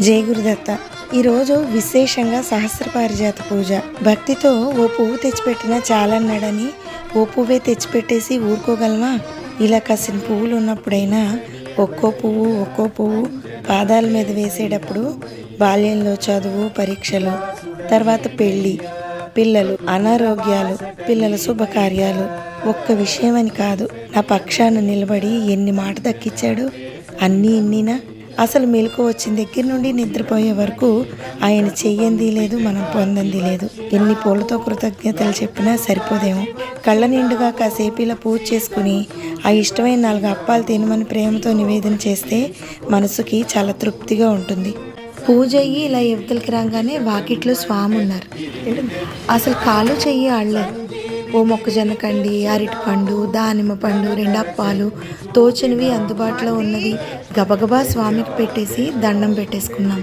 జై గురుదత్త. ఈరోజు విశేషంగా సహస్రపారిజాత పూజ. భక్తితో ఓ పువ్వు తెచ్చిపెట్టినా చాలన్నాడని ఓ పువ్వే తెచ్చిపెట్టేసి ఊరుకోగలమా? ఇలా కసిన పువ్వులు ఉన్నప్పుడైనా ఒక్కో పువ్వు పాదాల మీద వేసేటప్పుడు బాల్యంలో చదువు, పరీక్షలు, తర్వాత పెళ్ళి, పిల్లలు, అనారోగ్యాలు, పిల్లల శుభకార్యాలు, ఒక్క విషయం అని కాదు, నా పక్షాన నిలబడి ఎన్ని మాట దక్కించాడు. అన్నీ ఇన్నీనా? అసలు మెలకు వచ్చిన దగ్గర నుండి నిద్రపోయే వరకు ఆయన చెయ్యంది లేదు, మనం పొందంది లేదు. ఎన్ని పూలతో కృతజ్ఞతలు చెప్పినా సరిపోదేమో. కళ్ళ నిండుగా కాసేపు ఇలా పూజ చేసుకుని ఆ ఇష్టమైన 4 అప్పాలు తినమని ప్రేమతో నివేదన చేస్తే మనసుకి చాలా తృప్తిగా ఉంటుంది. పూజ అయ్యి ఇలా యువతలకి రాగానే వాకిట్లో స్వామి ఉన్నారు. అసలు కాలు చెయ్యి ఆడలేదు. ఓ మొక్కజొన్న కండి, అరటిపండు, దానిమ్మ పండు, 2 అప్పాలు, తోచినవి అందుబాటులో ఉన్నవి గబగబా స్వామికి పెట్టేసి దండం పెట్టేసుకున్నాం.